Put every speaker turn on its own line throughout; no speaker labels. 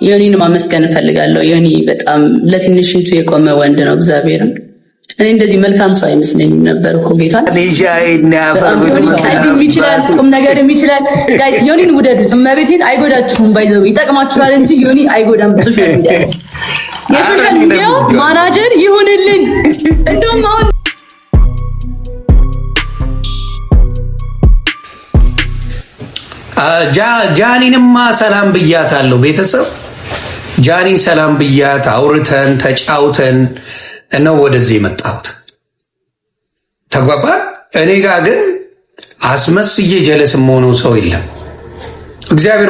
ዮኒን ማመስገን እፈልጋለሁ። ዮኒ በጣም ለትንሽቱ የቆመ ወንድ ነው። እግዚአብሔርን እኔ እንደዚህ መልካም ሰው አይመስለኝም ነበር እኮ ጌታ ይችላል፣ ቁም ነገርም ይችላል። ጋይስ ዮኒን ውደዱት። እመቤቴን አይጎዳችሁም፣ ባይዘው ይጠቅማችኋል እንጂ ዮኒ አይጎዳም። የሶሻል ሚዲያ ማናጀር ይሁንልን። እንደውም አሁን
ጃኒንማ ሰላም ብያታለሁ። ቤተሰብ ጃኒን ሰላም ብያት አውርተን ተጫውተን ነው ወደዚህ የመጣሁት። ተግባባን። እኔ ጋር ግን አስመስዬ ጀለስ የምሆነው ሰው የለም። እግዚአብሔር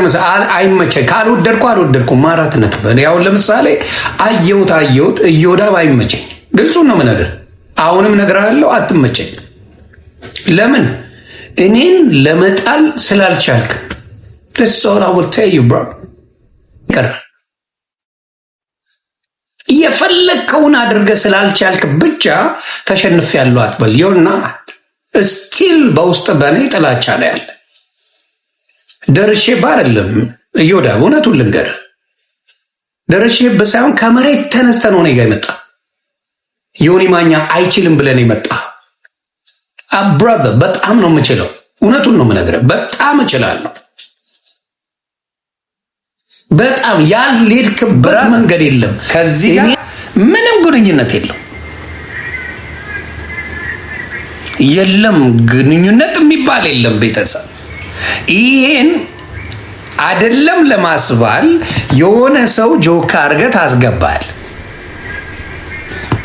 አይመቸኝ። ካልወደድኩ አልወደድኩም። ማራት ነጥብ። አሁን ለምሳሌ አየሁት እዮዳብ አይመቸኝ። ግልጹን ነው የምነግርህ። አሁንም እነግርሃለሁ፣ አትመቸኝ። ለምን? እኔን ለመጣል ስላልቻልክ። የፈለግከውን አድርገህ ስላልቻልክ ብቻ ተሸንፌያለሁ አትበል። ይኸውና ስቲል በውስጥ በእኔ ጥላቻ ነው ያለ። ደርሼብህ አይደለም እዮዳብ፣ እውነቱን ልንገርህ፣ ደርሼብህ ሳይሆን ከመሬት ተነስተህ ነው እኔ ጋር የመጣ። ዮኒ ማኛ አይችልም ብለን የመጣ ብራዘር፣ በጣም ነው የምችለው። እውነቱን ነው የምነግርህ፣ በጣም እችላለሁ። በጣም ያልሄድክበት መንገድ የለም። ከዚህ ጋር ምንም ግንኙነት የለም ግንኙነት የሚባል የለም። ቤተሰብ ይሄን አይደለም ለማስባል የሆነ ሰው ጆካ አድርገህ ታስገባል።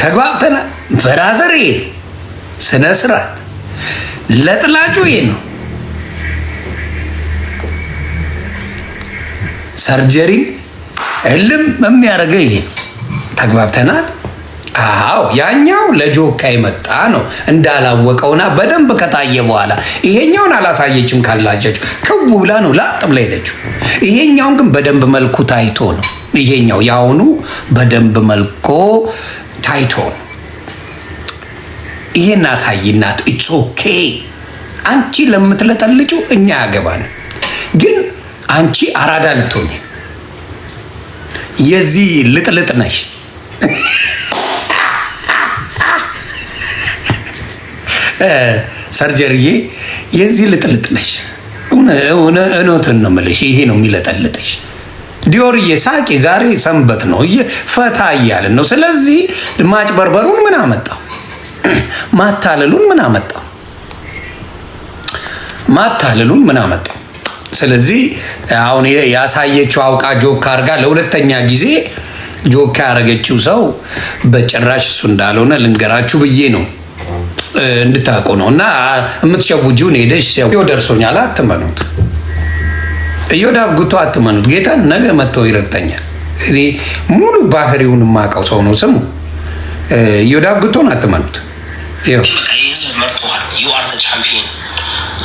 ተግባብተና በራዘር ስነ ስርዓት ለጥላጩ ይሄ ነው። ሰርጀሪ እልም የሚያደርገው ይሄ ነው። ተግባብተናል። አዎ ያኛው ለጆካ የመጣ ነው እንዳላወቀውና በደንብ ከታየ በኋላ ይሄኛውን አላሳየችም። ካላጀችው ክው ብላ ነው ላጥ ብላ ሄደችው። ይሄኛውን ግን በደንብ መልኩ ታይቶ ነው። ይሄኛው ያውኑ በደንብ መልኩ ታይቶ ነው። ይሄን አሳይናት። ኢትስ ኦኬ። አንቺ ለምትለጠልጩ እኛ ያገባን። ግን አንቺ አራዳ ልትሆኚ የዚህ ልጥልጥ ነሽ። ሰርጀሪዬ የዚህ ልጥልጥ ነሽ። እውነትን ነው የምልሽ። ይሄ ነው የሚለጠልጥሽ። ዲዮርዬ ሳቂ። ዛሬ ሰንበት ነው፣ ፈታ እያልን ነው። ስለዚህ ማጭበርበሩን ምን አመጣው? ማታለሉን ምን አመጣው? ስለዚህ አሁን ያሳየችው አውቃ ጆካ አድርጋ ለሁለተኛ ጊዜ ጆካ ያደረገችው ሰው በጭራሽ እሱ እንዳልሆነ ልንገራችሁ ብዬ ነው፣ እንድታውቁ ነው። እና የምትሸውጂውን ሄደሽ ደርሶኛል፣ አትመኑት። እዮዳብ ጉቶ አትመኑት። ጌታ ነገ መጥቶ ይረግጠኛል። እኔ ሙሉ ባህሪውን የማውቀው ሰው ነው። ስሙ፣ እዮዳብ ጉቶን አትመኑት።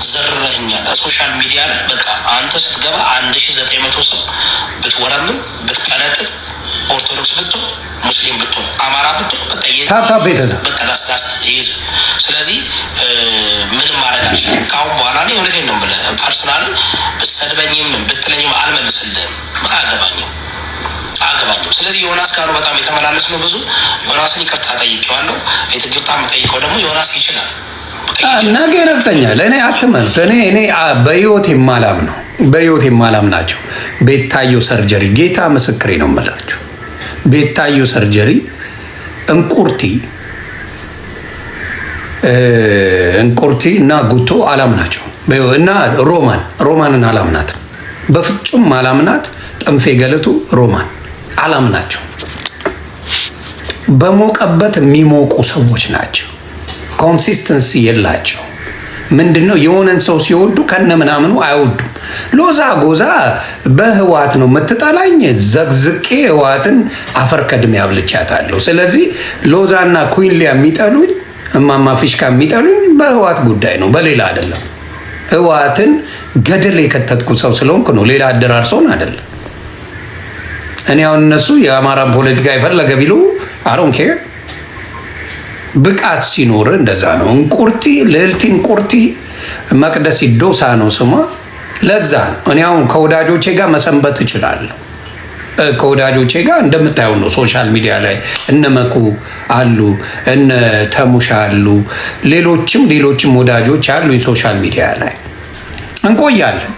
ዘርረኛል ሶሻል ሚዲያ ላይ በቃ አንተ ስትገባ 1900 ሰው ብትወረምን ብትቀነጥጥ ኦርቶዶክስ ብትሆን ሙስሊም ብትሆን አማራ ብትሆን በቃ ዳስ ይዝ። ስለዚህ ምንም ማድረግ አልችልም ከአሁን በኋላ ነው። እውነቴን ነው የምልህ። ፐርሰናል ብትሰድበኝም ብትለኝም አልመልስልህም። አያገባኝም። ስለዚህ ዮናስ ጋር በጣም የተመላለስ ነው። ብዙ ዮናስን ይቅርታ ጠይቄዋለሁ። ይቅርታ የምጠይቀው ደግሞ ዮናስ ይችላል
ነገ ይረግጠኛል። እኔ አትመኑት። እኔ በህይወት የማላም ናቸው። ቤታዮ ሰርጀሪ ጌታ ምስክሬ ነው የምላቸው። ቤታዮ ሰርጀሪ እንቁርቲ እና ጉቶ አላም ናቸው። እና ሮማንን አላምናት፣ በፍጹም አላምናት። ጠንፌ ገለቱ ሮማን አላም ናቸው። በሞቀበት የሚሞቁ ሰዎች ናቸው። ኮንሲስተንሲ የላቸው። ምንድነው የሆነን ሰው ሲወዱ ከነ ምናምኑ አይወዱም። ሎዛ ጎዛ በህዋት ነው የምትጠላኝ። ዘግዝቄ ህዋትን አፈር ከድሜ አብልቻታለሁ። ስለዚህ ሎዛና ኩዊንሊያ የሚጠሉኝ፣ እማማ ፊሽካ የሚጠሉኝ በህዋት ጉዳይ ነው፣ በሌላ አይደለም። ህዋትን ገደል የከተትኩ ሰው ስለሆንኩ ነው፣ ሌላ አደራርሶን አይደለም። እኔ አሁን እነሱ የአማራን ፖለቲካ የፈለገ ቢሉ አሮን ኬር ብቃት ሲኖር እንደዛ ነው። እንቁርቲ ልዕልቲ እንቁርቲ መቅደስ ዶሳ ነው ስሟ። ለዛ ነው እኔ አሁን ከወዳጆቼ ጋር መሰንበት እችላለሁ። ከወዳጆቼ ጋር እንደምታየው ነው። ሶሻል ሚዲያ ላይ እነ መኩ አሉ፣ እነ ተሙሻ አሉ፣ ሌሎችም ወዳጆች አሉ። ሶሻል ሚዲያ ላይ እንቆያለን፣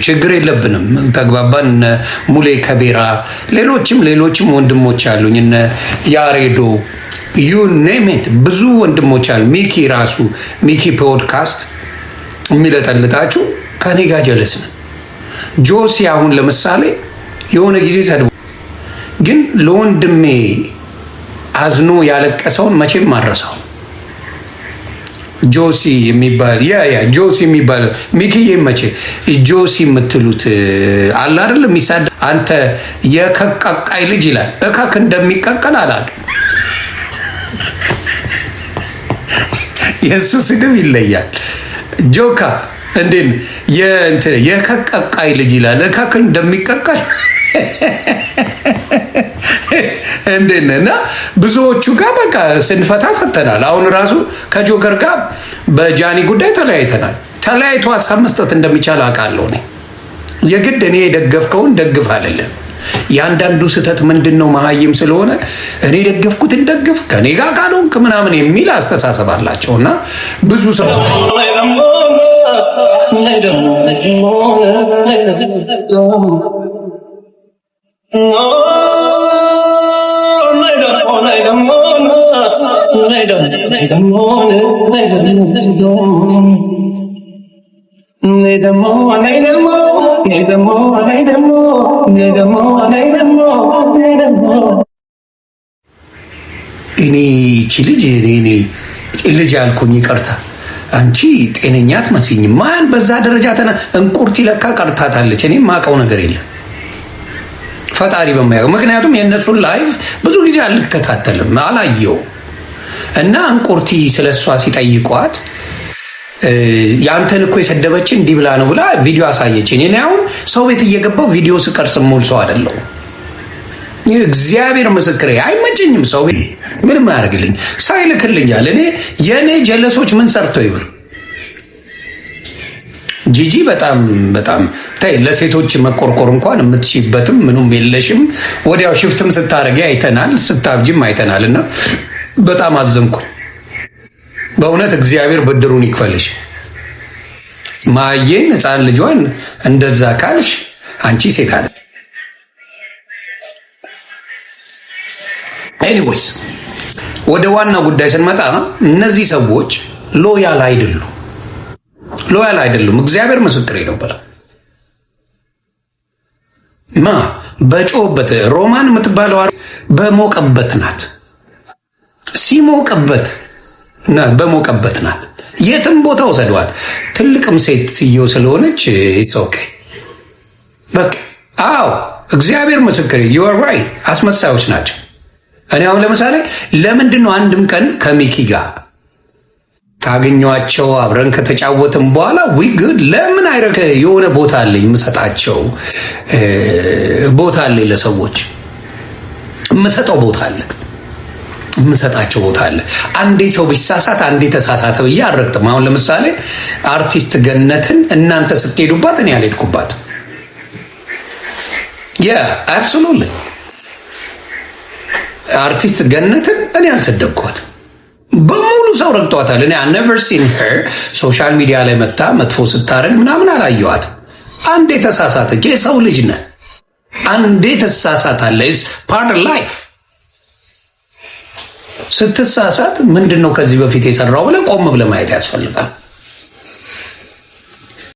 ችግር የለብንም። ተግባባን። እነ ሙሌ ከቤራ ሌሎችም ወንድሞች አሉኝ፣ እነ ያሬዶ ዩ ኔሜት ብዙ ወንድሞች አሉ። ሚኪ ፖድካስት የሚለጠልጣችሁ ከኔ ጋር ጀለስ ነው። ጆሲ አሁን ለምሳሌ የሆነ ጊዜ ሰድቦ ግን ለወንድሜ አዝኖ ያለቀሰውን መቼም ማረሳው። ጆሲ የሚባል ጆሲ የሚባል ሚኪዬ መቼ ጆሲ የምትሉት አለ አይደል? የሚሳደ አንተ የከቀቃይ ልጅ ይላል። እካክ እንደሚቀቀል አላውቅም። የእሱ ስድብ ይለያል። ጆካ እንዴት የከቀቃይ ልጅ ይላል። እካክ እንደሚቀቀል እንዴት ነህ? እና ብዙዎቹ ጋር በቃ ስንፈታ ፈተናል። አሁን ራሱ ከጆከር ጋር በጃኒ ጉዳይ ተለያይተናል። ተለያይቶ ሀሳብ መስጠት እንደሚቻል አውቃለሁ። እኔ የግድ እኔ የደገፍከውን ደግፍ አይደለም። የአንዳንዱ ስህተት ምንድን ነው መሀይም ስለሆነ እኔ የደገፍኩትን ደግፍ ከኔ ጋር ካልሆንክ ምናምን የሚል አስተሳሰብ አላቸው እና ብዙ ሰው እኔ ይቺ ልጅ ያልኩኝ ይቅርታ፣ አንቺ ጤነኛ አትመስይኝም። ማን በዛ ደረጃ እንቁርት ለካ ቀርታታለች። እኔ ማውቀው ነገር የለም ፈጣሪ በማያውቀው። ምክንያቱም የእነሱን ላይቭ ብዙ ጊዜ አልከታተልም አላየው እና እንቁርቲ ስለሷ ሲጠይቋት ያንተን እኮ የሰደበች እንዲህ ብላ ነው ብላ ቪዲዮ አሳየችኝ። እኔ አሁን ሰው ቤት እየገባው ቪዲዮ ስቀርጽ ሙሉ ሰው አይደለሁም። እግዚአብሔር ምስክሬ አይመቸኝም። ሰው ቤት ምንም አያደርግልኝ ሳይልክልኛል። የእኔ ጀለሶች ምን ሰርተው ይብር ጂጂ በጣም ተይ። ለሴቶች መቆርቆር እንኳን የምትሽበትም ምኑም የለሽም። ወዲያው ሽፍትም ስታረጊ አይተናል፣ ስታብጂም አይተናል። እና በጣም አዘንኩ በእውነት። እግዚአብሔር ብድሩን ይክፈልሽ። ማየን ሕፃን ልጇን እንደዛ ካልሽ አንቺ ሴት አለ። ኤኒዌይስ ወደ ዋና ጉዳይ ስንመጣ እነዚህ ሰዎች ሎያል አይደሉም። እግዚአብሔር ምስክሬ ነው። በጮህበት ሮማን የምትባለው በሞቀበት ናት። ሲሞቀበት በሞቀበት ናት። የትም ቦታ ወሰዷት። ትልቅም ሴትዮ ስለሆነች ኢትስ ኦኬ በቃ። አዎ እግዚአብሔር ምስክሬ ዩ አር ራይት። አስመሳዮች ናቸው። እኔ አሁን ለምሳሌ ለምንድን ነው አንድም ቀን ከሚኪ ጋር ካገኘኋቸው አብረን ከተጫወትም በኋላ ጉድ ለምን አይረከ የሆነ ቦታ አለኝ የምሰጣቸው ቦታ አለኝ ለሰዎች የምሰጠው ቦታ አለ የምሰጣቸው ቦታ አለ። አንዴ ሰው ቢሳሳት አንዴ ተሳሳተ ብዬ አልረግጥም። አሁን ለምሳሌ አርቲስት ገነትን እናንተ ስትሄዱባት እኔ አልሄድኩባት። አብሶሉትሊ አርቲስት ገነትን እኔ አልሰደብኳት። በሙሉ ሰው ረግጧታል። እኔ never seen her ሶሻል ሚዲያ ላይ መጣ መጥፎ ስታረግ ምናምን አላየኋት። አንዴ ተሳሳተች። የሰው ልጅ ነህ፣ አንዴ ተሳሳታለህ። is part of life። ስትሳሳት ምንድነው ከዚህ በፊት የሰራው ብለህ ቆም ብለህ ማየት ያስፈልጋል።